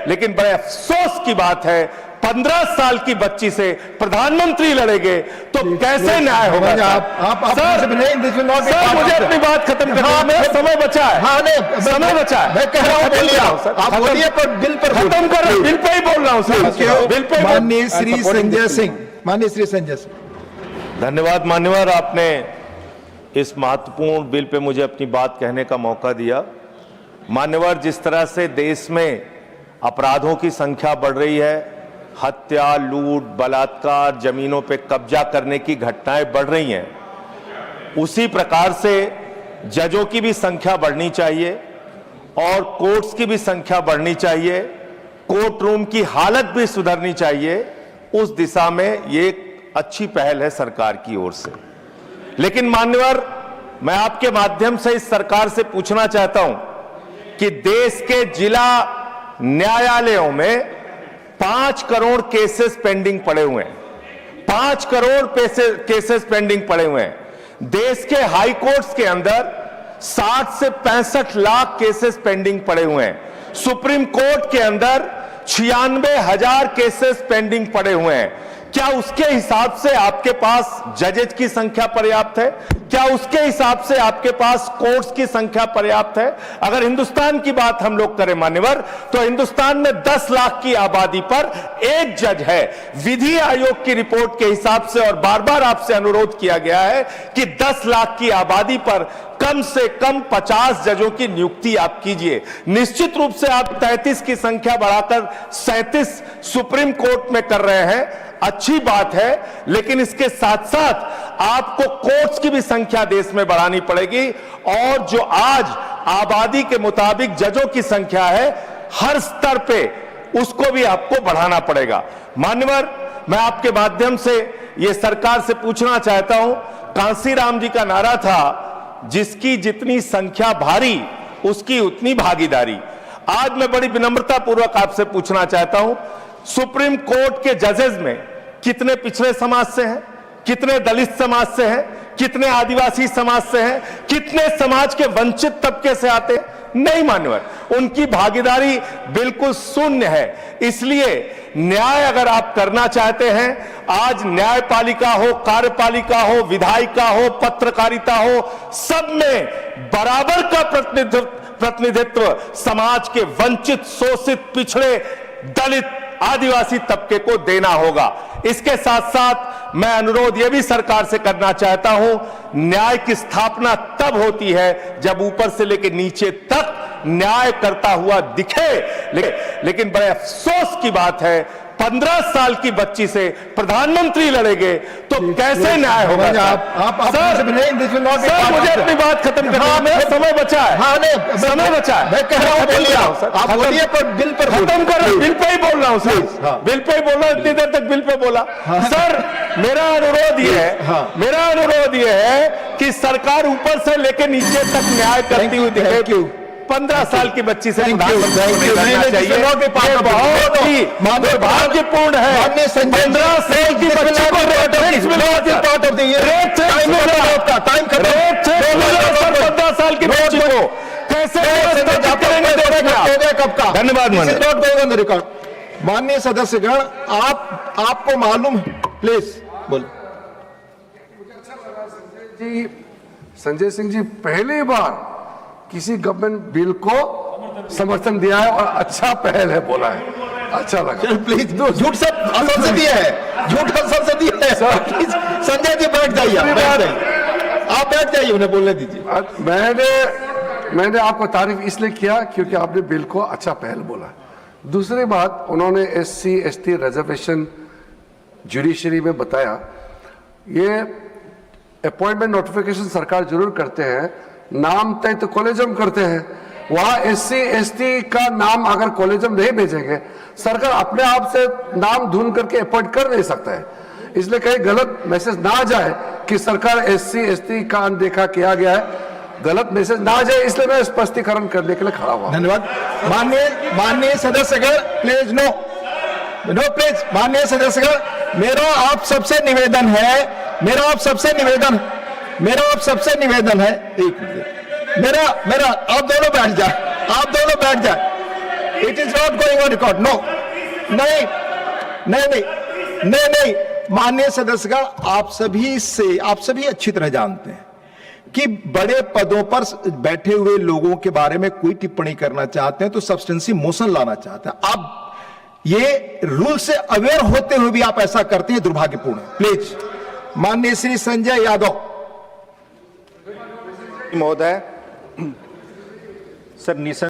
लेकिन बड़े अफसोस की बात है 15 साल की बच्ची से प्रधानमंत्री लड़ेंगे तो कैसे न्याय होगा? सर मुझे अपनी बात खत्म करनी है, समय बचा है, समय बचा है। मैं कह रहा हूं आप बोलिए पर बिल पर खत्म कर रहे हैं, बिल पे ही बोल रहा हूं सर, बिल पे। माननीय श्री संजय सिंह, माननीय श्री संजय सिंह। धन्यवाद मान्यवर, आपने इस महत्वपूर्ण बिल पे मुझे अपनी बात कहने का मौका दिया। मान्यवर, जिस तरह से देश में अपराधों की संख्या बढ़ रही है, हत्या, लूट, बलात्कार, जमीनों पे कब्जा करने की घटनाएं बढ़ रही हैं, उसी प्रकार से जजों की भी संख्या बढ़नी चाहिए और कोर्ट्स की भी संख्या बढ़नी चाहिए, कोर्ट रूम की हालत भी सुधरनी चाहिए। उस दिशा में ये एक अच्छी पहल है सरकार की ओर से। लेकिन मान्यवर, मैं आपके माध्यम से इस सरकार से पूछना चाहता हूं कि देश के जिला न्यायालयों में 5 करोड़ केसेस पेंडिंग पड़े हुए हैं, 5 करोड़ केसेस पेंडिंग पड़े हुए हैं। देश के हाई कोर्ट्स के अंदर 60 से 65 लाख केसेस पेंडिंग पड़े हुए हैं। सुप्रीम कोर्ट के अंदर 96,000 केसेस पेंडिंग पड़े हुए हैं। क्या उसके हिसाब से आपके पास जजेज की संख्या पर्याप्त है? क्या उसके हिसाब से आपके पास कोर्ट्स की संख्या पर्याप्त है? अगर हिंदुस्तान की बात हम लोग करें मान्यवर, तो हिंदुस्तान में 10 लाख की आबादी पर एक जज है। विधि आयोग की रिपोर्ट के हिसाब से, और बार बार आपसे अनुरोध किया गया है कि 10 लाख की आबादी पर कम से कम 50 जजों की नियुक्ति आप कीजिए। निश्चित रूप से आप 33 की संख्या बढ़ाकर 37 सुप्रीम कोर्ट में कर रहे हैं, अच्छी बात है, लेकिन इसके साथ साथ आपको कोर्ट्स की भी संख्या देश में बढ़ानी पड़ेगी। और जो आज आबादी के मुताबिक जजों की संख्या है, हर स्तर पे उसको भी आपको बढ़ाना पड़ेगा। मान्यवर, मैं आपके माध्यम से यह सरकार से पूछना चाहता हूं, कांसीराम जी का नारा था, जिसकी जितनी संख्या भारी उसकी उतनी भागीदारी। आज मैं बड़ी विनम्रता पूर्वक आपसे पूछना चाहता हूं, सुप्रीम कोर्ट के जजेस में कितने पिछड़े समाज से हैं, कितने दलित समाज से हैं, कितने आदिवासी समाज से हैं, कितने समाज के वंचित तबके से आते हैं? नहीं मान्यवर, उनकी भागीदारी बिल्कुल शून्य है। इसलिए न्याय अगर आप करना चाहते हैं, आज न्यायपालिका हो, कार्यपालिका हो, विधायिका हो, पत्रकारिता हो, सब में बराबर का प्रतिनिधित्व समाज के वंचित, शोषित, पिछड़े, दलित, आदिवासी तबके को देना होगा। इसके साथ साथ मैं अनुरोध यह भी सरकार से करना चाहता हूं, न्याय की स्थापना तब होती है जब ऊपर से लेकर नीचे तक न्याय करता हुआ दिखे। लेकिन बड़े अफसोस की बात है 15 साल की बच्ची से प्रधानमंत्री लड़ेंगे तो कैसे न्याय होगा? सर मुझे अपनी बात खत्म करनी है, समय बचा है, समय बचा है। मैं कह रहा हूं आप बोलिए पर बिल पर खत्म कर रहे हैं, बिल पे ही बोल रहा हूं सर, बिल पे ही बोल रहा हूं, इतनी देर तक बिल पे बोला। सर मेरा अनुरोध ये है कि सरकार ऊपर से लेकर नीचे तक न्याय करती हुई दिखे। 15 साल की बच्ची से प्रधानमंत्री बहुत ही दुर्भाग्यपूर्ण है। 15 साल की बच्ची को 15 साल की बच्ची को कैसे? धन्यवाद रिकॉर्ड। माननीय सदस्यगण, आपको मालूम, प्लीज बोलो। संजय सिंह जी पहली बार किसी गवर्नमेंट बिल को समर्थन दिया है और अच्छा पहल है बोला है, अच्छा लगा। प्लीज झूठ सब संसदीय है, झूठ संसदीय है। प्लीज संजय जी बैठ जाइए, आप बैठ जाइए, उन्हें बोलने दीजिए। मैंने आपको तारीफ इसलिए किया क्योंकि आपने बिल को अच्छा पहल बोला। दूसरी बात, उन्होंने SC ST रिजर्वेशन जुडिशरी में बताया, ये अपॉइंटमेंट नोटिफिकेशन सरकार जरूर करते हैं, नाम तय तो कॉलेजम करते हैं, वहां SC ST का नाम अगर कॉलेजम नहीं भेजेंगे, सरकार अपने आप से नाम ढूंढ करके अपॉइंट कर नहीं सकता है। इसलिए कहीं गलत मैसेज ना जाए कि सरकार SC ST का अनदेखा किया गया है, गलत मैसेज ना जाए, इसलिए मैं स्पष्टीकरण करने के लिए खड़ा हुआ। धन्यवाद। माननीय सदस्यगण, प्लीज नो प्लीज। माननीय सदस्यगण, मेरा आप सबसे निवेदन है, मेरा आप सबसे निवेदन है, एक मेरा आप दोनों बैठ जाए, it is not going on record, no, नहीं नहीं नहीं नहीं नहीं माननीय सदस्यगण, आप सभी अच्छी तरह जानते हैं कि बड़े पदों पर बैठे हुए लोगों के बारे में कोई टिप्पणी करना चाहते हैं तो सब्सटेंसी मोशन लाना चाहते हैं। अब ये रूल से अवेयर होते हुए भी आप ऐसा करते हैं, दुर्भाग्यपूर्ण है। प्लीज माननीय श्री संजय यादव महोदय, सर